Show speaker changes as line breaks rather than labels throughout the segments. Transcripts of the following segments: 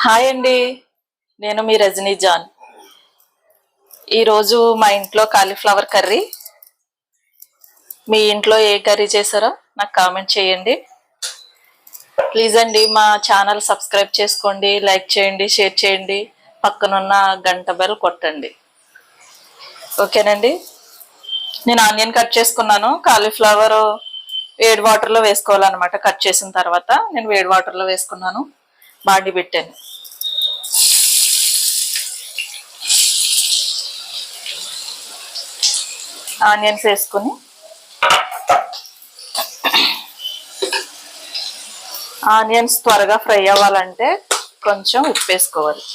Hi అండి. నేను మీ Rajani John. ఈరోజు మా ఇంట్లో కాలీఫ్లవర్ కర్రీ. మీ ఇంట్లో ఏ కర్రీ చేశారో నాకు కామెంట్ చేయండి. ప్లీజ్ అండి మా ఛానల్ సబ్స్క్రైబ్ చేసుకోండి, లైక్ చేయండి, షేర్ చేయండి, పక్కనున్న గంట బెల్ కొట్టండి. ఓకేనండి. నేను ఆనియన్ కట్ చేసుకున్నాను. కాలీఫ్లవర్ వేడి వాటర్లో వేసుకోవాలన్నమాట. కట్ చేసిన తర్వాత నేను వేడి వాటర్లో వేసుకున్నాను. బాండి పెట్టాను. ఆనియన్స్ వేసుకుని ఆనియన్స్ త్వరగా ఫ్రై అవ్వాలంటే కొంచెం ఉప్పు వేసుకోవాలి.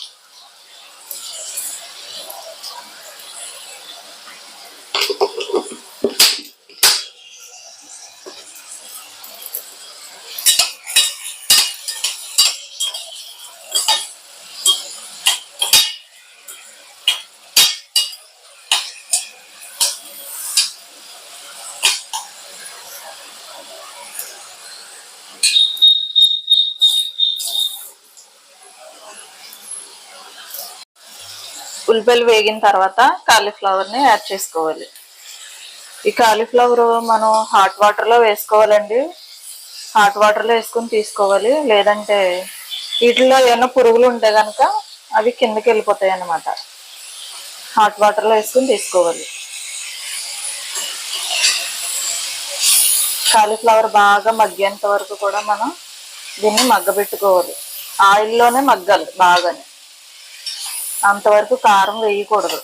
ఉల్లిపాయలు వేగిన తర్వాత కాలీఫ్లవర్ని యాడ్ చేసుకోవాలి. ఈ కాలీఫ్లవర్ మనం హాట్ వాటర్లో వేసుకోవాలండి. హాట్ వాటర్లో వేసుకుని తీసుకోవాలి. లేదంటే వీటిల్లో ఏమైనా పురుగులు ఉంటే కనుక అవి కిందకి వెళ్ళిపోతాయి అన్నమాట. హాట్ వాటర్లో వేసుకుని తీసుకోవాలి. కాలీఫ్లవర్ బాగా మగ్గేంత వరకు కూడా మనం దీన్ని మగ్గబెట్టుకోవాలి. ఆయిల్లోనే మగ్గాలి బాగానే. అంతవరకు కారం వేయకూడదు.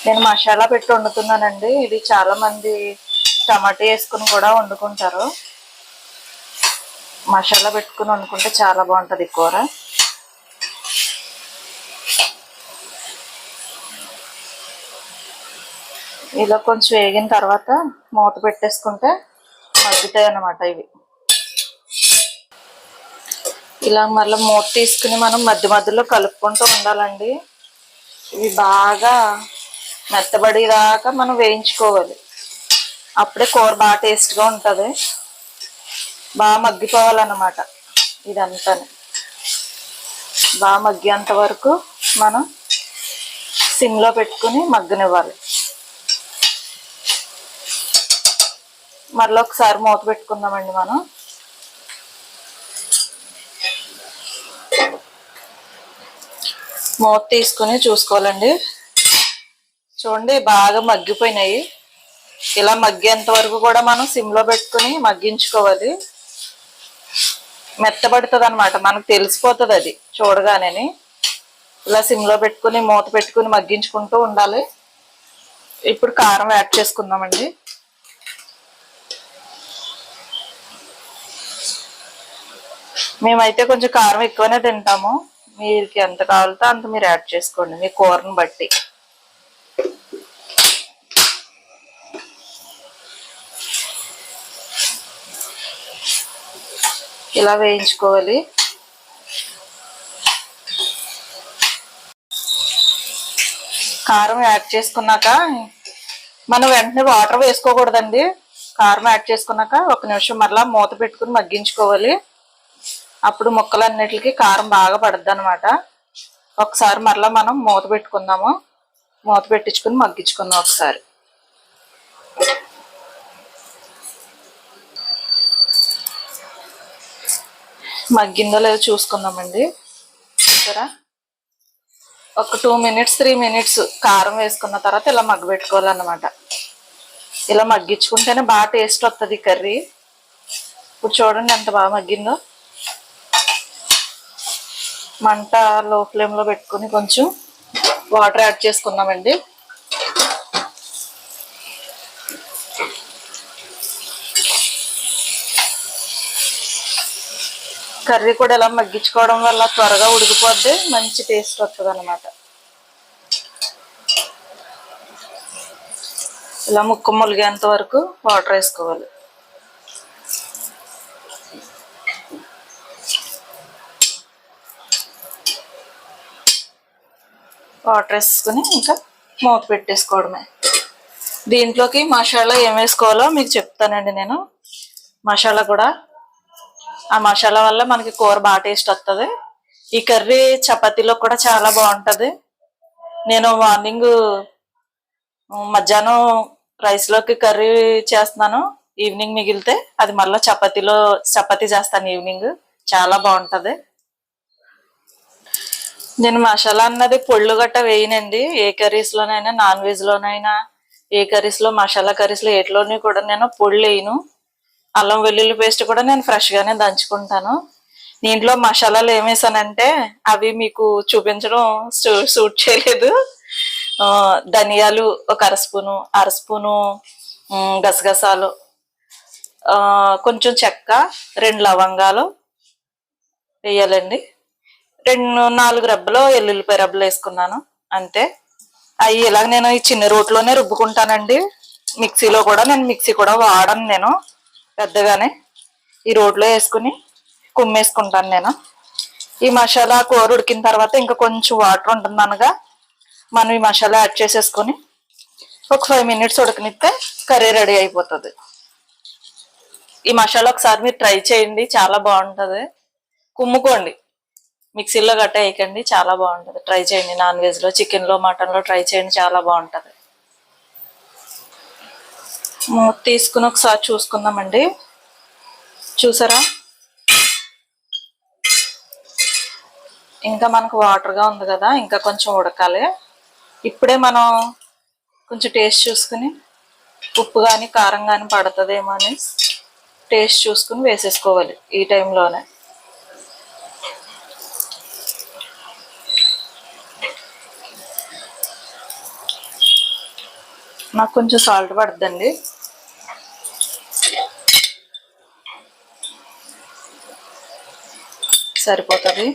నేను మసాలా పెట్టి వండుతున్నానండి. ఇది చాలా మంది టమాటా వేసుకుని కూడా వండుకుంటారు. మసాలా పెట్టుకుని వండుకుంటే చాలా బాగుంటుంది కూర. ఇలా కొంచెం వేగిన తర్వాత మూత పెట్టేసుకుంటే మగ్గుతాయి అన్నమాట ఇవి. ఇలా మళ్ళీ మూత తీసుకుని మనం మధ్య మధ్యలో కలుపుకుంటూ ఉండాలండి. ఇవి బాగా మెత్తబడేదాకా మనం వేయించుకోవాలి. అప్పుడే కూర బాగా టేస్ట్గా ఉంటుంది. బాగా మగ్గిపోవాలన్నమాట. ఇదంతా బాగా మగ్గేంత వరకు మనం సిమ్లో పెట్టుకుని మగ్గనివ్వాలి. మరలా ఒకసారి మూత పెట్టుకుందామండి. మనం మూత తీసుకుని చూసుకోవాలండి. చూడండి బాగా మగ్గిపోయినాయి. ఇలా మగ్గేంత వరకు కూడా మనం సిమ్లో పెట్టుకుని మగ్గించుకోవాలి. మెత్తబడుతుంది అన్నమాట. మనకు తెలిసిపోతుంది అది చూడగానే. ఇలా సిమ్లో పెట్టుకుని మూత పెట్టుకుని మగ్గించుకుంటూ ఉండాలి. ఇప్పుడు కారం యాడ్ చేసుకుందామండి. మేమైతే కొంచెం కారం ఎక్కువనే తింటాము. మీకు ఎంత కావాలో అంత మీరు యాడ్ చేసుకోండి మీ కూరను బట్టి. ఇలా వేయించుకోవాలి. కారం యాడ్ చేసుకున్నాక మనం వెంటనే వాటర్ వేసుకోకూడదండి. కారం యాడ్ చేసుకున్నాక ఒక నిమిషం మరలా మూత పెట్టుకుని మగ్గించుకోవాలి. అప్పుడు ముక్కలన్నిటికి కారం బాగా పడుద్ది అనమాట. ఒకసారి మరలా మనం మూత పెట్టుకుందాము. మూత పెట్టించుకుని మగ్గించుకుందాం ఒకసారి. మగ్గిందో లేదో చూసుకుందామండి. సరే, ఒక 2 మినిట్స్ 3 మినిట్స్ కారం వేసుకున్న తర్వాత ఇలా మగ్గబెట్టుకోవాలన్నమాట. ఇలా మగ్గించుకుంటేనే బాగా టేస్ట్ వస్తుంది కర్రీ. ఇప్పుడు చూడండి ఎంత బాగా మగ్గిందో. మంట లో ఫ్లేమ్లో పెట్టుకుని కొంచెం వాటర్ యాడ్ చేసుకుందామండి. కర్రీ కూడా ఇలా మగ్గించుకోవడం వల్ల త్వరగా ఉడికిపోద్ది, మంచి టేస్ట్ వస్తుంది అన్నమాట. ఇలా ముక్క ములిగేంత వరకు వాటర్ వేసుకోవాలి. వాటర్ వేసుకుని ఇంకా మూత పెట్టేసుకోవడమే. దీంట్లోకి మసాలా ఏం వేసుకోవాలో మీకు చెప్తానండి నేను. మసాలా కూడా, ఆ మసాలా వల్ల మనకి కూర బాగా టేస్ట్ వస్తుంది. ఈ కర్రీ చపాతీలో కూడా చాలా బాగుంటుంది. నేను మార్నింగ్ మధ్యాహ్నం రైస్లోకి కర్రీ చేస్తున్నాను, ఈవినింగ్ మిగిలితే అది మళ్ళీ చపాతీ చేస్తాను ఈవినింగ్. చాలా బాగుంటుంది. నేను మసాలా అన్నది పొళ్ళు గట్ట వేయనండి. ఏ కర్రీస్లోనైనా, నాన్ వెజ్లోనైనా, ఏ కర్రీస్లో, మసాలా కర్రీస్లో ఏట్లోని కూడా నేను పొళ్ళు వేయను. అల్లం వెల్లుల్లి పేస్ట్ కూడా నేను ఫ్రెష్గానే దంచుకుంటాను. దీంట్లో మసాలాలు ఏమేసానంటే అవి మీకు చూపించడం సూట్ చేయలేదు. ధనియాలు ఒక అర స్పూను గసగసాలు, కొంచెం చెక్క, 2 లవంగాలు వేయాలండి. 4 రెబ్బలు ఎల్లుల్లిపాయ రెబ్బలు వేసుకున్నాను అంతే. అవి ఇలాగ నేను ఈ చిన్న రోట్లోనే రుబ్బుకుంటానండి. మిక్సీలో కూడా మిక్సీ కూడా వాడను నేను, పెద్దగానే ఈ రోట్లో వేసుకుని కుమ్మేసుకుంటాను నేను. ఈ మసాలా కూర ఉడికిన తర్వాత ఇంకా కొంచెం వాటర్ ఉంటుంది అనగా మనం ఈ మసాలా యాడ్ చేసేసుకొని ఒక 5 మినిట్స్ ఉడకనిస్తే కర్రీ రెడీ అయిపోతుంది. ఈ మసాలా ఒకసారి మీరు ట్రై చేయండి, చాలా బాగుంటుంది. కుమ్ముకోండి, మిక్సీలో గట్ట వేయకండి, చాలా బాగుంటుంది. ట్రై చేయండి. నాన్ వెజ్లో, చికెన్లో, మటన్లో ట్రై చేయండి, చాలా బాగుంటుంది. మూత తీసుకుని ఒకసారి చూసుకుందామండి. చూసారా, ఇంకా మనకు వాటర్గా ఉంది కదా, ఇంకా కొంచెం ఉడకాలి. ఇప్పుడే మనం కొంచెం టేస్ట్ చూసుకుని ఉప్పు కానీ కారం కానీ పడుతుందేమో అని టేస్ట్ చూసుకుని వేసేసుకోవాలి ఈ టైంలోనే. నాకు కొంచెం సాల్ట్ పడుతుందండి. సరిపోతుంది.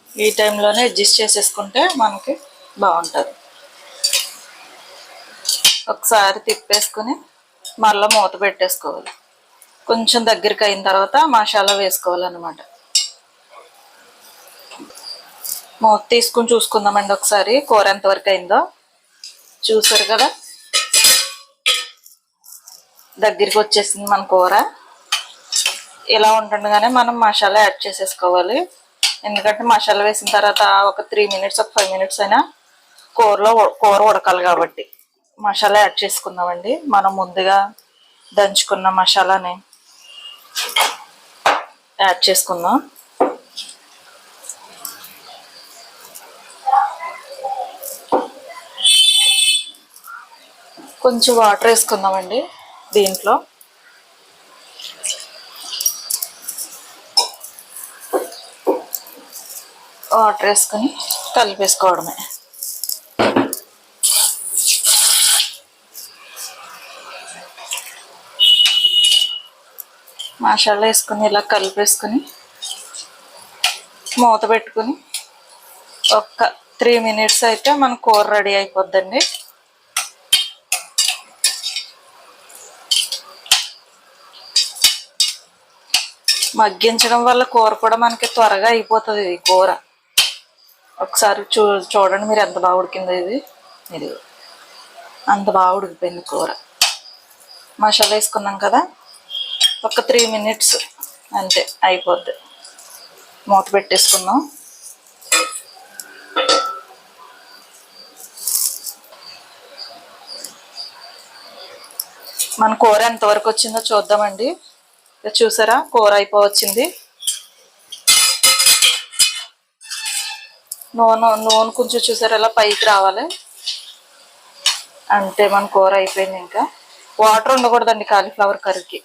ఈ టైంలోనే అడ్జస్ట్ చేసేసుకుంటే మనకి బాగుంటుంది. ఒకసారి తిప్పేసుకుని మళ్ళీ మూత పెట్టేసుకోవాలి. కొంచెం దగ్గరికి అయిన తర్వాత మసాలా వేసుకోవాలన్నమాట. మూత తీసుకుని చూసుకుందామండి ఒకసారి కూర ఎంతవరకు అయిందో. చూసారు కదా, దగ్గరికి వచ్చేసింది మన కూర. ఇలా ఉంటుండగానే మనం మసాలా యాడ్ చేసేసుకోవాలి. ఎందుకంటే మసాలా వేసిన తర్వాత ఒక 3 మినిట్స్, ఒక 5 మినిట్స్ అయినా కూర ఉడకాలి కాబట్టి మసాలా యాడ్ చేసుకుందామండి. మనం ముందుగా దంచుకున్న మసాలాని యాడ్ చేసుకుందాం. కొంచెం వాటర్ వేసుకుందామండి దీంట్లో. వాటర్ వేసుకొని కలిపేసుకోవడమే. మసాలా వేసుకుని ఇలా కలిపేసుకుని మూత పెట్టుకుని ఒక 3 మినిట్స్ అయితే మన కూర రెడీ అయిపోద్దండి. మగ్గించడం వల్ల కూర కూడా మనకి త్వరగా అయిపోతుంది. ఈ కూర ఒకసారి చూడండి మీరు ఎంత బాగా ఉడికిందో. ఇది అంత బాగా ఉడికిపోయింది కూర. మసాలా వేసుకున్నాం కదా, ఒక 3 మినిట్స్ అంతే అయిపోద్ది. మూత పెట్టేసుకుందాం. మన కూర ఎంతవరకు వచ్చిందో చూద్దామండి. చూసారా, కూర అయిపోవచ్చింది. నూనె కొంచెం చూసారా ఇలా పైకి రావాలి. అంతే, మన కూర అయిపోయింది. ఇంకా వాటర్ ఉండకూడదండి కాలీఫ్లవర్ కర్రీకి.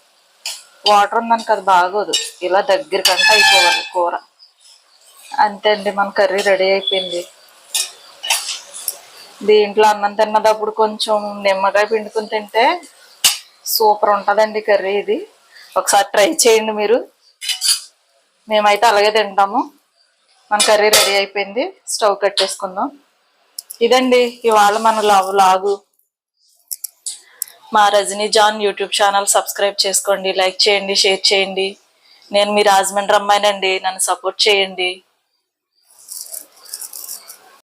వాటర్ ఉందనుక అది బాగోదు. ఇలా దగ్గరికంటే అయిపోవాలి కూర. అంతే అండి, మన కర్రీ రెడీ అయిపోయింది. దీంట్లో అన్నం తిన్నప్పుడు కొంచెం నిమ్మకాయ పిండుకుని తింటే సూపర్ ఉంటుందండి కర్రీ. ఇది ఒకసారి ట్రై చేయండి మీరు. మేమైతే అలాగే తింటాము. మన కర్రీ రెడీ అయిపోయింది. స్టవ్ కట్టేసుకుందాం. ఇదండి ఇవాళ మన వ్లాగు. మా Rajani Jaan YouTube channel subscribe చేసుకోండి, లైక్ చేయండి, షేర్ చేయండి. నేను మీ రాజమండ్రి అమ్మాయినండి, నన్ను సపోర్ట్ చేయండి.